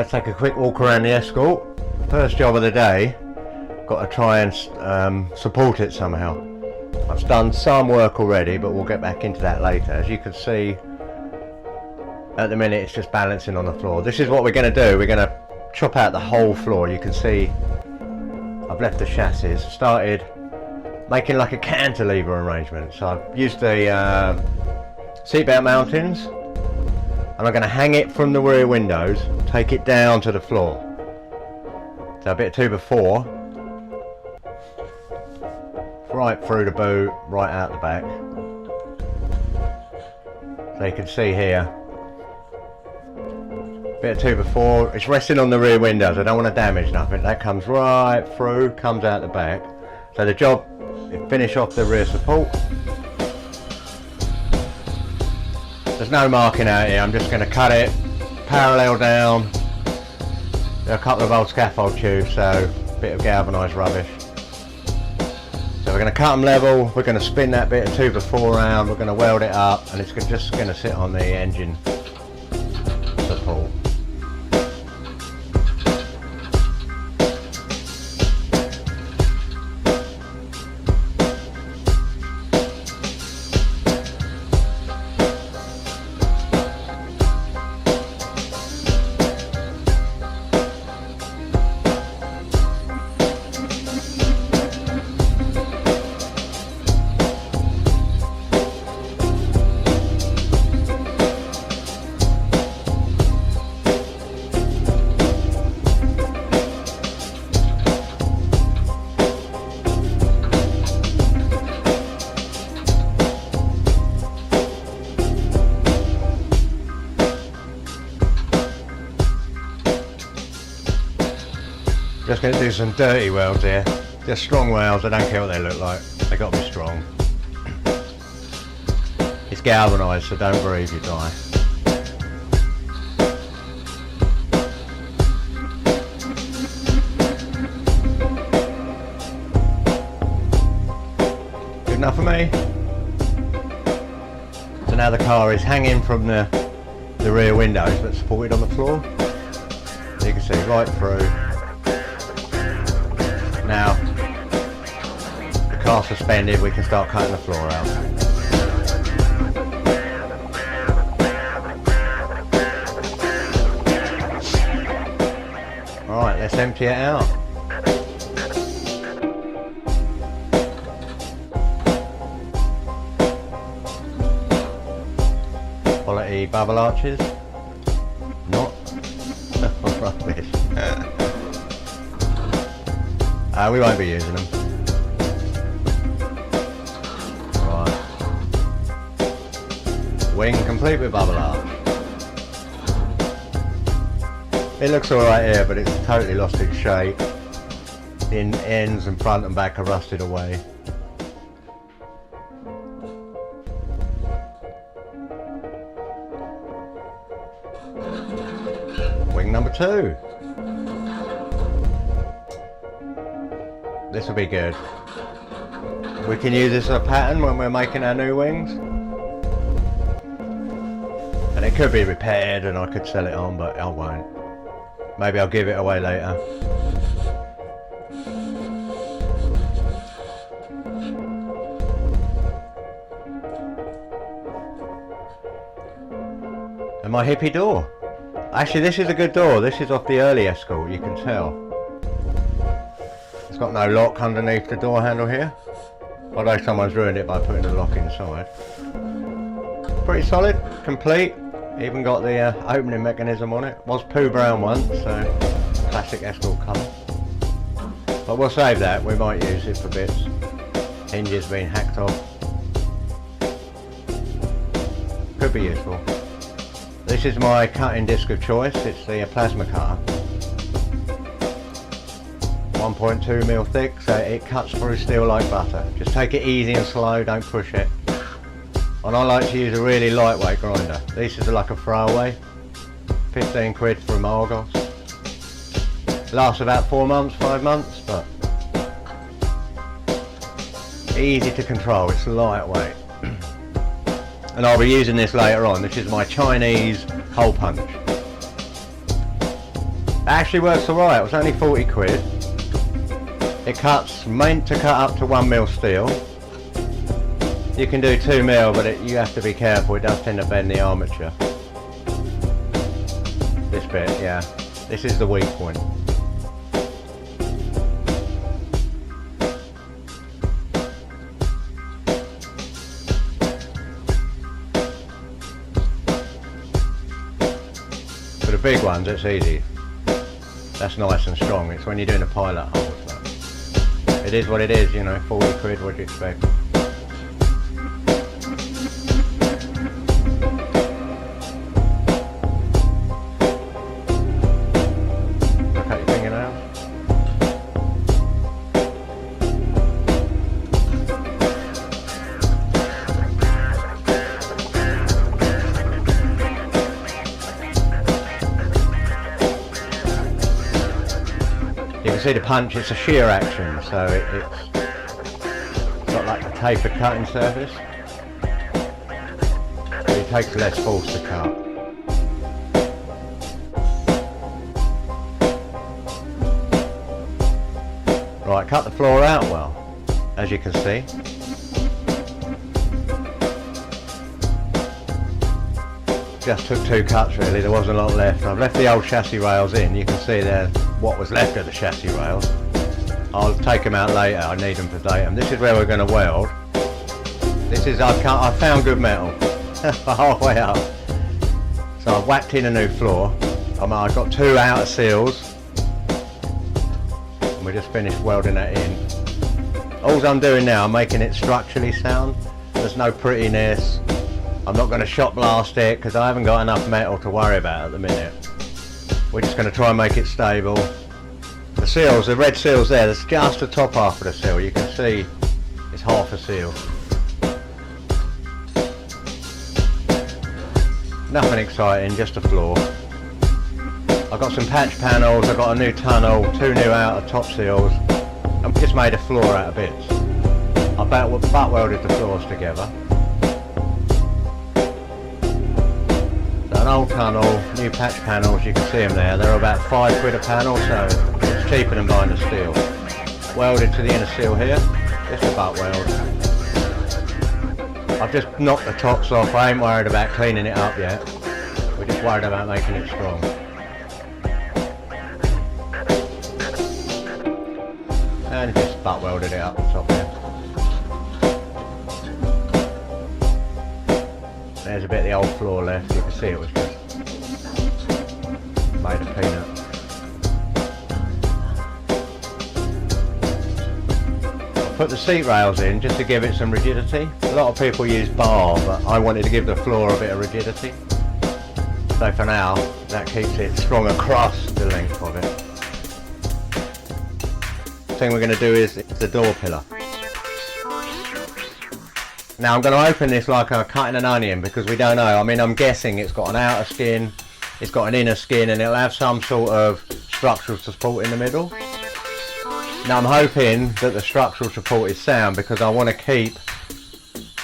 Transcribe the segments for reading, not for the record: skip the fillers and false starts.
let's take a quick walk around the Escort. First job of the day, got to try and support it somehow. I've done some work already, but we'll get back into that later. As you can see, at the minute it's just balancing on the floor. This is what we're going to do. We're going to chop out the whole floor. You can see I've left the chassis, started making like a cantilever arrangement. So I've used the seatbelt mountings, and I'm going to hang it from the rear windows, take it down to the floor. So a bit of 2x4, right through the boot, right out the back. So you can see here, bit of 2x4, it's resting on the rear windows. I don't want to damage nothing. That comes right through, comes out the back. So the job, finish off the rear support. There's no marking out here, I'm just going to cut it parallel down. There are a couple of old scaffold tubes, so a bit of galvanised rubbish. So we're going to cut them level, we're going to spin that bit of 2x4 around, we're going to weld it up, and it's just going to sit on the engine support. Just going to do some dirty welds here. Just strong welds, I don't care what they look like. They got to be strong. It's galvanised, so don't breathe, you die. Good enough for me. So now the car is hanging from the rear windows, but supported on the floor. So you can see right through. Now, the car suspended, we can start cutting the floor out. Alright, let's empty it out. Quality bubble arches. Not. Rubbish. We won't be using them. Right. Wing complete with bubble arch. It looks alright here, but it's totally lost its shape. In ends and front and back are rusted away. Wing number 2. This will be good. We can use this as a pattern when we're making our new wings. And it could be repaired and I could sell it on, but I won't. Maybe I'll give it away later. And my hippie door. Actually, this is a good door. This is off the early Escort, you can tell. It's got no lock underneath the door handle here, although someone's ruined it by putting a lock inside. Pretty solid, complete, even got the opening mechanism on it. Was poo brown once, so classic Escort colour. But we'll save that, we might use it for bits. Hinges being hacked off. Could be useful. This is my cutting disc of choice, it's the plasma cutter. 1.2mm thick, so it cuts through steel like butter. Just take it easy and slow, don't push it. And I like to use a really lightweight grinder. This is like a throwaway. 15 quid from Argos. Lasts about 4 months, 5 months, but easy to control, it's lightweight. And I'll be using this later on. This is my Chinese hole punch. Actually works alright, it was only 40 quid. It cuts, meant to cut up to 1mm steel. You can do 2mm, but you have to be careful, it does tend to bend the armature. This bit, yeah. This is the weak point. For the big ones, it's easy. That's nice and strong. It's when you're doing a pilot hole. So it is what it is, you know, 40 quid, what do you expect? See the punch, it's a shear action, so it's got like a tapered cutting surface, so it takes less force to cut. Right, cut the floor out well, as you can see. Just took 2 cuts really, there wasn't a lot left. I've left the old chassis rails in, you can see there what was left of the chassis rails. I'll take them out later, I need them for datum. This is where we're going to weld. This is, I found good metal, halfway up. So I've whacked in a new floor. I've got 2 outer seals. And we just finished welding that in. All I'm doing now, I'm making it structurally sound. There's no prettiness. I'm not going to shot blast it because I haven't got enough metal to worry about at the minute. We're just going to try and make it stable. The seals, the red seals there, that's just the top half of the seal. You can see it's half a seal. Nothing exciting, just a floor. I've got some patch panels, I've got a new tunnel, 2 new outer top seals. I've just made a floor out of bits. I butt welded the floors together. An old tunnel, new patch panels, you can see them there. They're about 5 quid a panel, so it's cheaper than buying the steel. Welded to the inner seal here, just a butt weld. I've just knocked the tops off, I ain't worried about cleaning it up yet. We're just worried about making it strong. And just butt welded it up the top here. There's a bit of the old floor left, you can see it was just made of peanut. I put the seat rails in just to give it some rigidity. A lot of people use bar, but I wanted to give the floor a bit of rigidity. So for now, that keeps it strong across the length of it. The thing we're going to do is the door pillar. Now I'm going to open this like I'm cutting an onion because we don't know. I mean, I'm guessing it's got an outer skin, it's got an inner skin, and it'll have some sort of structural support in the middle. Now I'm hoping that the structural support is sound because I want to keep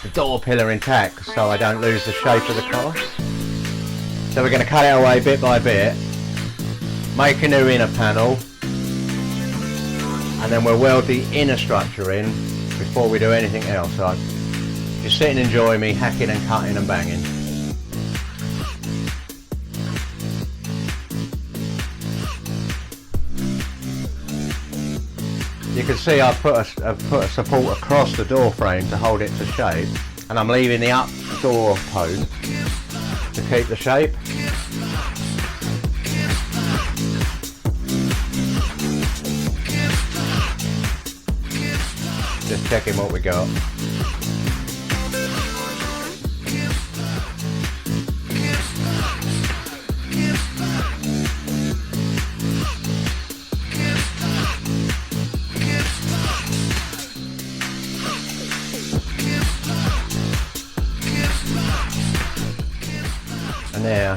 the door pillar intact so I don't lose the shape of the car. So we're going to cut it away bit by bit, make a new inner panel, and then we'll weld the inner structure in before we do anything else. So just sit and enjoy me hacking and cutting and banging. You can see I've put a support across the door frame to hold it to shape, and I'm leaving the up door post to keep the shape. Just checking what we got. And there.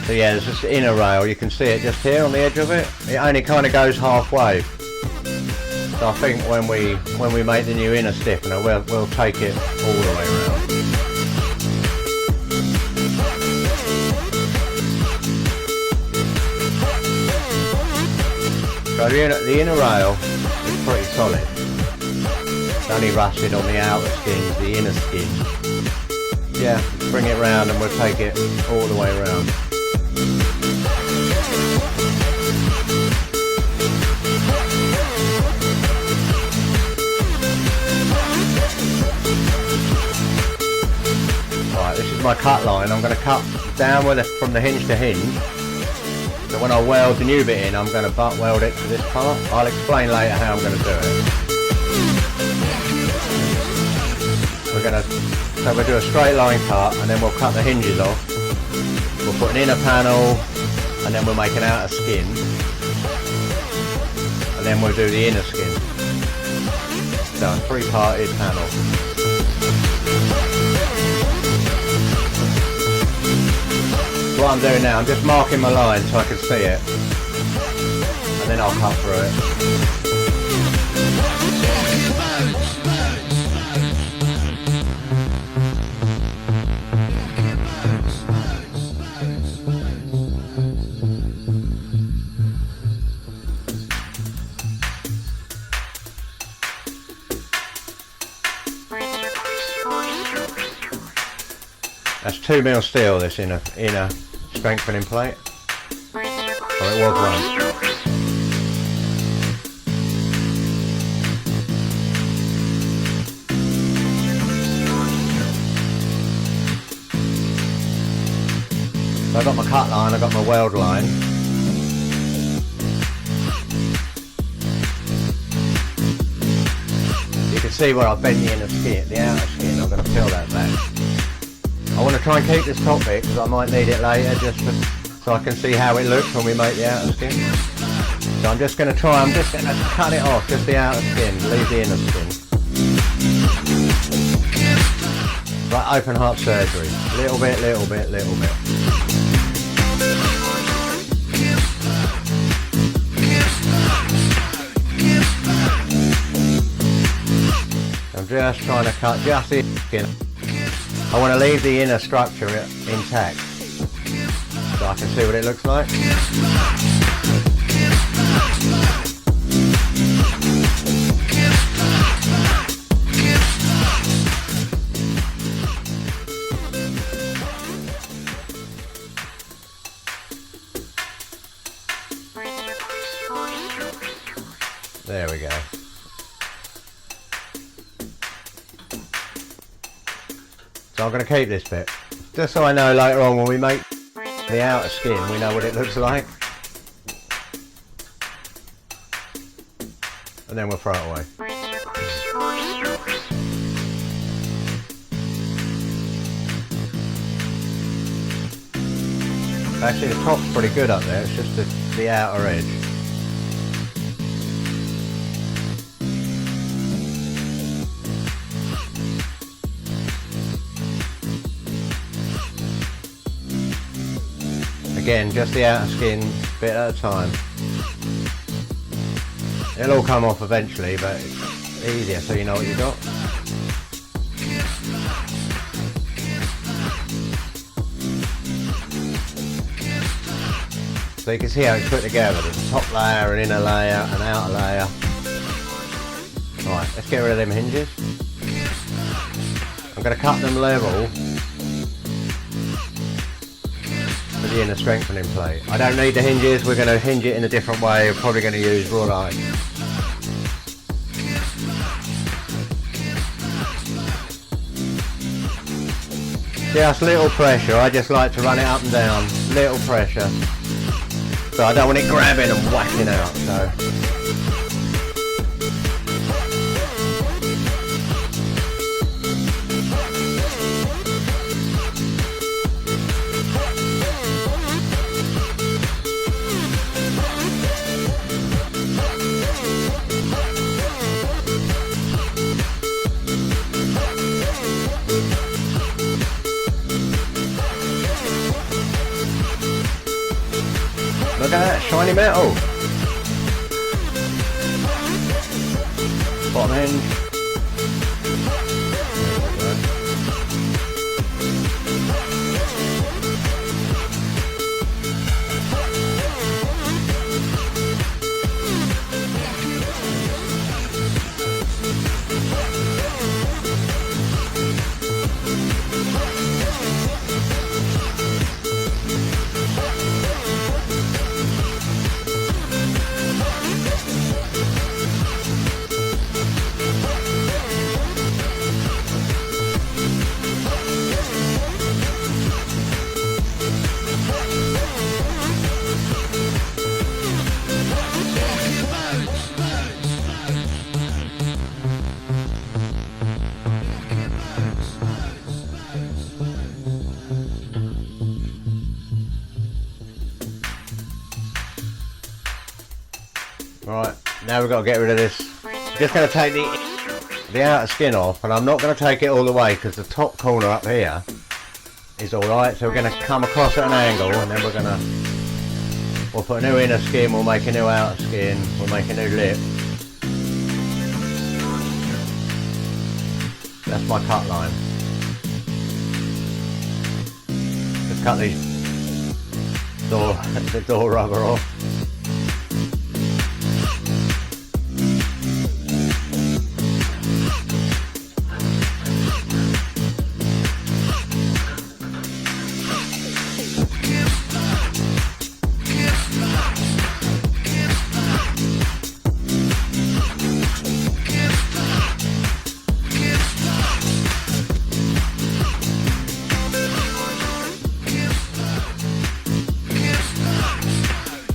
So yeah, there's this inner rail, you can see it just here on the edge of it. It only kind of goes halfway. So I think when we make the new inner stiffener, we'll take it all the way around. So the inner rail is pretty solid. It's only rusted on the outer skins, the inner skin. Yeah, bring it round and we'll take it all the way around. Right, this is my cut line. I'm going to cut down from the hinge to hinge. So when I weld the new bit in, I'm going to butt weld it to this part. I'll explain later how I'm going to do it. So we'll do a straight line cut and then we'll cut the hinges off. We'll put an inner panel and then we'll make an outer skin. And then we'll do the inner skin. So a three-parted panel. So what I'm doing now, I'm just marking my line so I can see it. And then I'll cut through it. That's 2mm steel, this inner strengthening plate. Or it was one. So I've got my cut line, I've got my weld line. You can see where I've bent the inner skin, the outer skin. I'm going to peel that back. I want to try and keep this top bit because I might need it later so I can see how it looks when we make the outer skin. So I'm just going to cut it off, just the outer skin, leave the inner skin. Like open heart surgery, little bit, little bit, little bit. I'm just trying to cut just the skin. I want to leave the inner structure intact so I can see what it looks like. There we go. So I'm going to keep this bit, just so I know later on when we make the outer skin, we know what it looks like. And then we'll throw it away. Actually the top's pretty good up there, it's just the outer edge. Again, just the outer skin, bit at a time. It'll all come off eventually, but it's easier so you know what you've got. So you can see how it's put together. There's a top layer, an inner layer, an outer layer. Right, let's get rid of them hinges. I'm going to cut them level with the inner strengthening plate. I don't need the hinges, we're going to hinge it in a different way. We're probably going to use wrought iron. Just little pressure, I just like to run it up and down, little pressure. So I don't want it grabbing and whacking out, so. Look at that, shiny metal. Bottom end. Right, now we've got to get rid of this. Just going to take the outer skin off, and I'm not going to take it all the way because the top corner up here is alright. So we're going to come across at an angle, and then we'll put a new inner skin, we'll make a new outer skin, we'll make a new lip. That's my cut line. Just cut the door rubber off.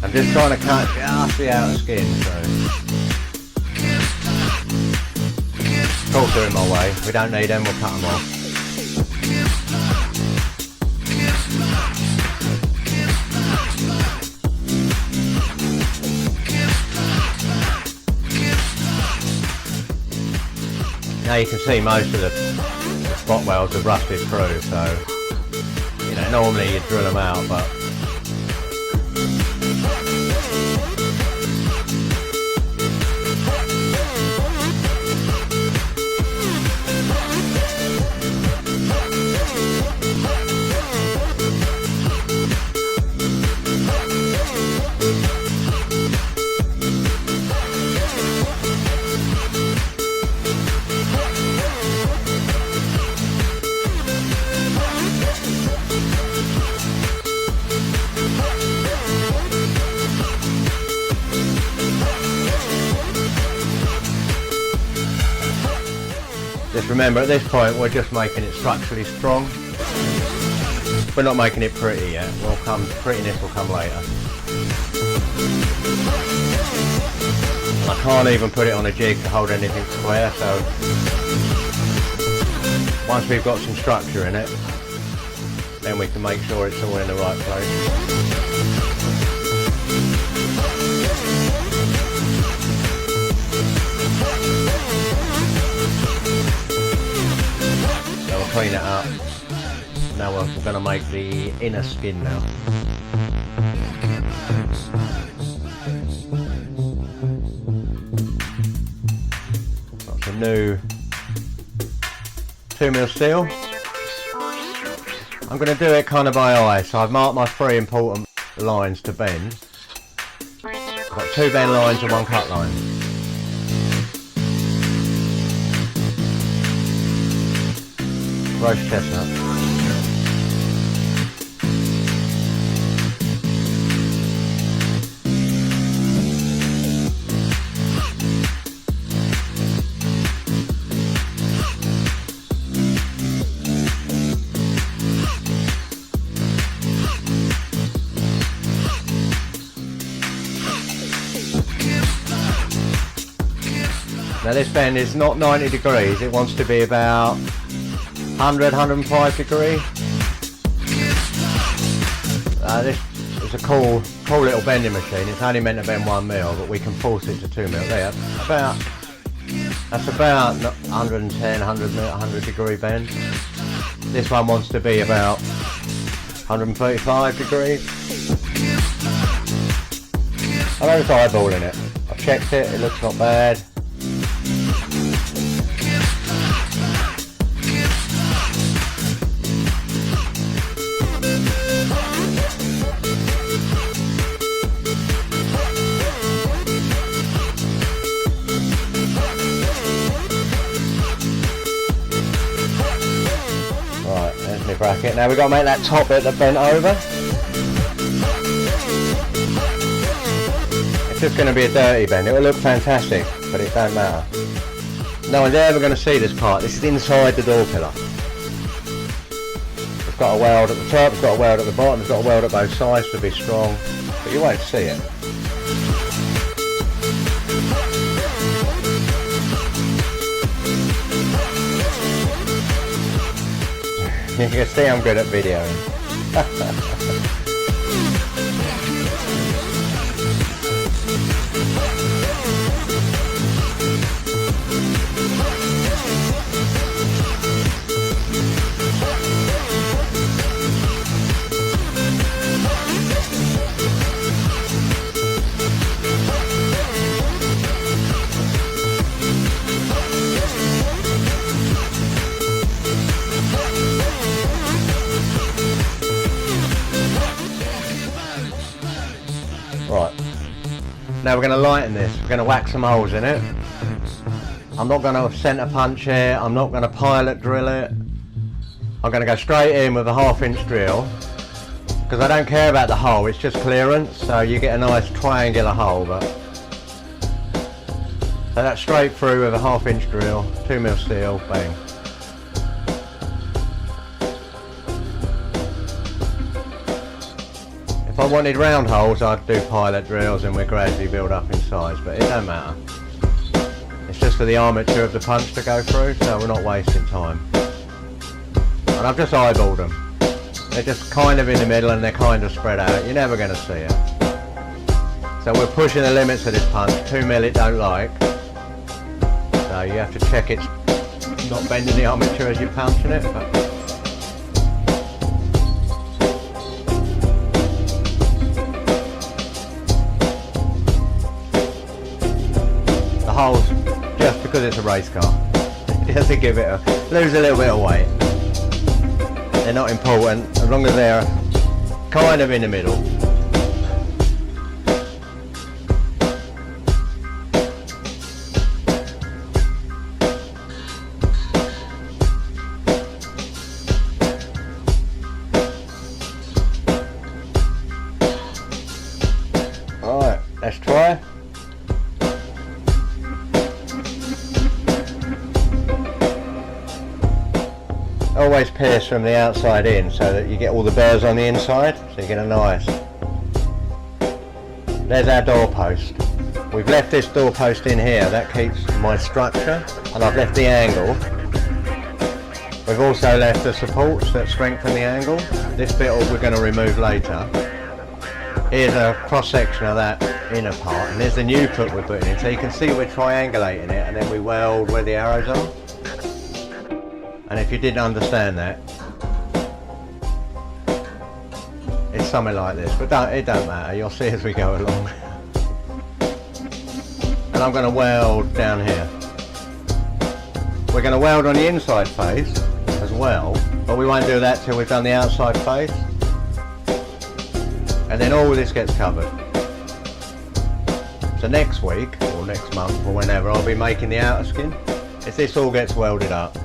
I'm just trying to cut just the outer skin, so of course they're in my way. We don't need them, we'll cut them off. Now you can see most of the spot welds have rusted through, so you know, normally you drill them out, but just remember, at this point we're just making it structurally strong. We're not making it pretty yet. Prettiness will come later. And I can't even put it on a jig to hold anything square, so once we've got some structure in it, then we can make sure it's all in the right place. Clean it up. Now we're going to make the inner skin now. Got some new 2mm steel. I'm going to do it kind of by eye, so I've marked my 3 important lines to bend. I've got 2 bend lines and 1 cut line. Roast chestnut. Now this bend is not 90 degrees, it wants to be about 105 degree. This is a cool little bending machine. It's only meant to bend 1mm, but we can force it to 2mm there. That's about 110, 100 degree bend. This one wants to be about 135 degrees. I'm just eyeballing it. I've checked it, it looks not bad. Bracket. Now we've got to make that top bit that bent over. It's just going to be a dirty bend. It will look fantastic, but it don't matter. No one's ever going to see this part. This is inside the door pillar. It's got a weld at the top, it's got a weld at the bottom, it's got a weld at both sides to be strong, but you won't see it. You can see I'm good at videoing. Now we're going to lighten this, we're going to whack some holes in it. I'm not going to centre punch it, I'm not going to pilot drill it. I'm going to go straight in with a 1/2 inch drill, because I don't care about the hole, it's just clearance, so you get a nice triangular hole. But so that's straight through with a 1/2 inch drill, 2mm steel, bang. If I wanted round holes, I'd do pilot drills and we gradually build up in size, but it don't matter. It's just for the armature of the punch to go through, so we're not wasting time. And I've just eyeballed them. They're just kind of in the middle and they're kind of spread out. You're never going to see it. So we're pushing the limits of this punch. 2mm it don't like. So you have to check it's not bending the armature as you're punching it. But the holes, just because it's a race car, just to give it lose a little bit of weight. They're not important as long as they're kind of in the middle. Alright, let's try. Always pierce from the outside in so that you get all the burrs on the inside, so you get a nice. There's our doorpost. We've left this doorpost in here, that keeps my structure, and I've left the angle. We've also left the supports that strengthen the angle. This bit we're going to remove later. Here's a cross section of that inner part, and there's the new put we're putting in, so you can see we're triangulating it and then we weld where the arrows are. And if you didn't understand that, it's something like this, but it don't matter, you'll see as we go along. And I'm going to weld down here. We're going to weld on the inside face as well, but we won't do that till we've done the outside face. And then all this gets covered. So next week, or next month, or whenever, I'll be making the outer skin. If this all gets welded up,